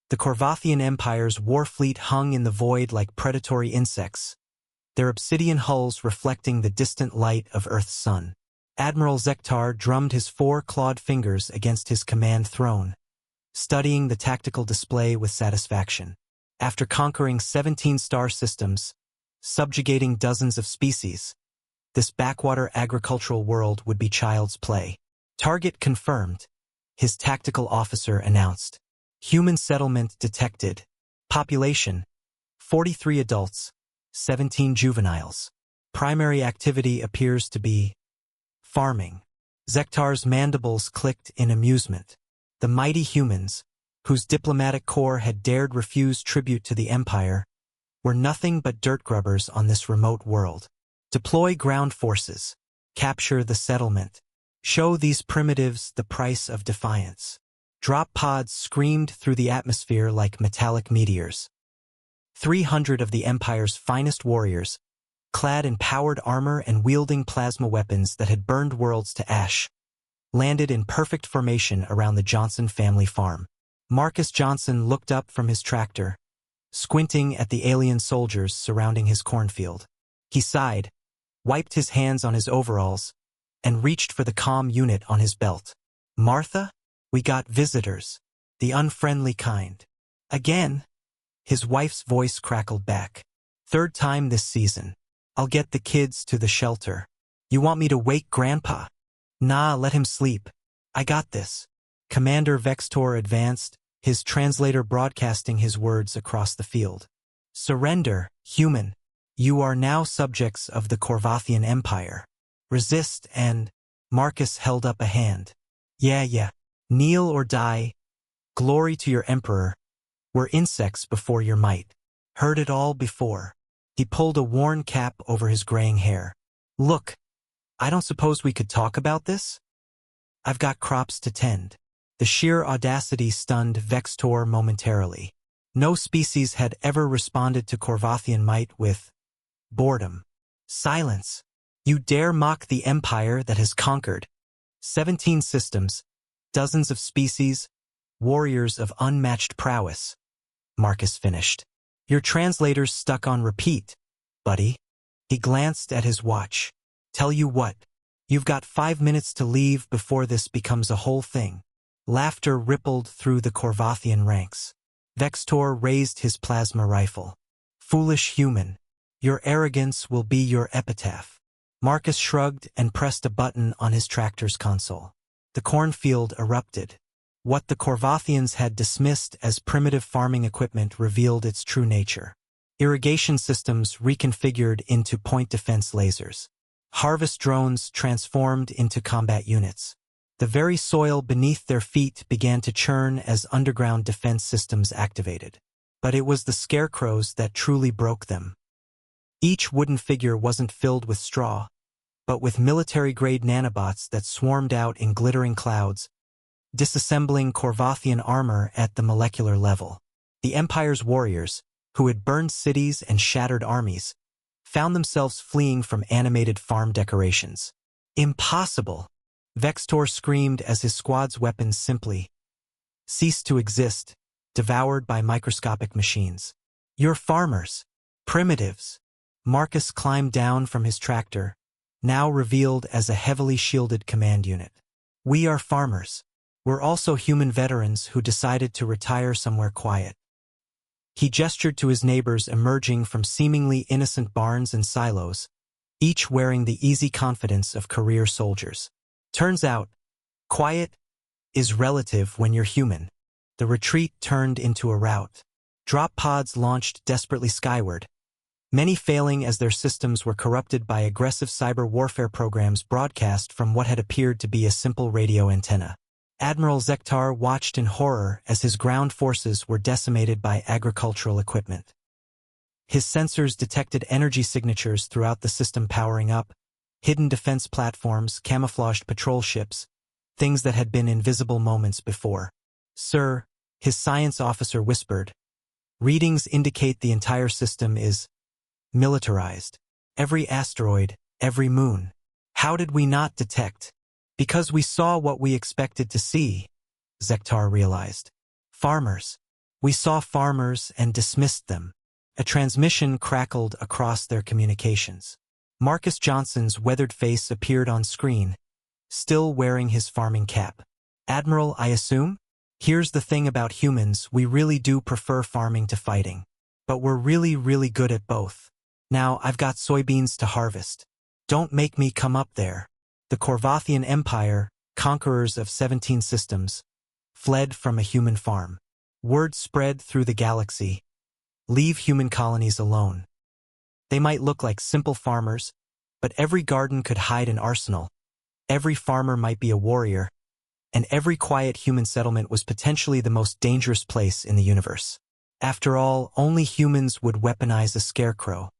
The Corvathian Empire's war fleet hung in the void like predatory insects, their obsidian hulls reflecting the distant light of Earth's sun. Admiral Zektar drummed his four-clawed fingers against his command throne, studying the tactical display with satisfaction. After conquering 17 star systems, subjugating dozens of species, this backwater agricultural world would be child's play. Target confirmed, his tactical officer announced. Human settlement detected. Population, 43 adults, 17 juveniles. Primary activity appears to be farming. Zektar's mandibles clicked in amusement. The mighty humans, whose diplomatic corps had dared refuse tribute to the Empire, were nothing but dirt grubbers on this remote world. Deploy ground forces. Capture the settlement. Show these primitives the price of defiance. Drop pods screamed through the atmosphere like metallic meteors. 300 of the Empire's finest warriors, clad in powered armor and wielding plasma weapons that had burned worlds to ash, landed in perfect formation around the Johnson family farm. Marcus Johnson looked up from his tractor, squinting at the alien soldiers surrounding his cornfield. He sighed, wiped his hands on his overalls, and reached for the comm unit on his belt. "Martha, we got visitors, the unfriendly kind." "Again?" His wife's voice crackled back. "Third time this season. I'll get the kids to the shelter." "You want me to wake Grandpa?" "Nah, let him sleep. I got this." Commander Vextor advanced, his translator broadcasting his words across the field. "Surrender, human. You are now subjects of the Corvathian Empire. Resist and—" Marcus held up a hand. Yeah. Kneel or die. Glory to your emperor. We're insects before your might. Heard it all before." He pulled a worn cap over his graying hair. "Look, I don't suppose we could talk about this? I've got crops to tend." The sheer audacity stunned Vextor momentarily. No species had ever responded to Corvathian might with boredom. "Silence. You dare mock the empire that has conquered 17 systems, dozens of species, warriors of unmatched prowess," Marcus finished. "Your translator's stuck on repeat, buddy." He glanced at his watch. "Tell you what, you've got 5 minutes to leave before this becomes a whole thing." Laughter rippled through the Corvathian ranks. Vextor raised his plasma rifle. "Foolish human, your arrogance will be your epitaph." Marcus shrugged and pressed a button on his tractor's console. The cornfield erupted. What the Corvathians had dismissed as primitive farming equipment revealed its true nature. Irrigation systems reconfigured into point defense lasers. Harvest drones transformed into combat units. The very soil beneath their feet began to churn as underground defense systems activated. But it was the scarecrows that truly broke them. Each wooden figure wasn't filled with straw, but with military-grade nanobots that swarmed out in glittering clouds, disassembling Corvathian armor at the molecular level. The Empire's warriors, who had burned cities and shattered armies, found themselves fleeing from animated farm decorations. "Impossible!" Vextor screamed as his squad's weapons simply ceased to exist, devoured by microscopic machines. "You're farmers. Primitives." Marcus climbed down from his tractor, now revealed as a heavily shielded command unit. "We are farmers. We're also human veterans who decided to retire somewhere quiet." He gestured to his neighbors emerging from seemingly innocent barns and silos, each wearing the easy confidence of career soldiers. "Turns out, quiet is relative when you're human." The retreat turned into a rout. Drop pods launched desperately skyward, many failing as their systems were corrupted by aggressive cyber warfare programs broadcast from what had appeared to be a simple radio antenna. Admiral Zektar watched in horror as his ground forces were decimated by agricultural equipment. His sensors detected energy signatures throughout the system powering up, hidden defense platforms, camouflaged patrol ships, things that had been invisible moments before. "Sir," his science officer whispered, "readings indicate the entire system is militarized. Every asteroid, every moon. How did we not detect?" "Because we saw what we expected to see," Zektar realized. "Farmers. We saw farmers and dismissed them. A transmission crackled across their communications. Marcus Johnson's weathered face appeared on screen, still wearing his farming cap. "Admiral, I assume? Here's the thing about humans, we really do prefer farming to fighting. But we're really, really good at both. Now, I've got soybeans to harvest. Don't make me come up there." The Corvathian Empire, conquerors of 17 systems, fled from a human farm. Word spread through the galaxy: leave human colonies alone. They might look like simple farmers, but every garden could hide an arsenal. Every farmer might be a warrior, and every quiet human settlement was potentially the most dangerous place in the universe. After all, only humans would weaponize a scarecrow.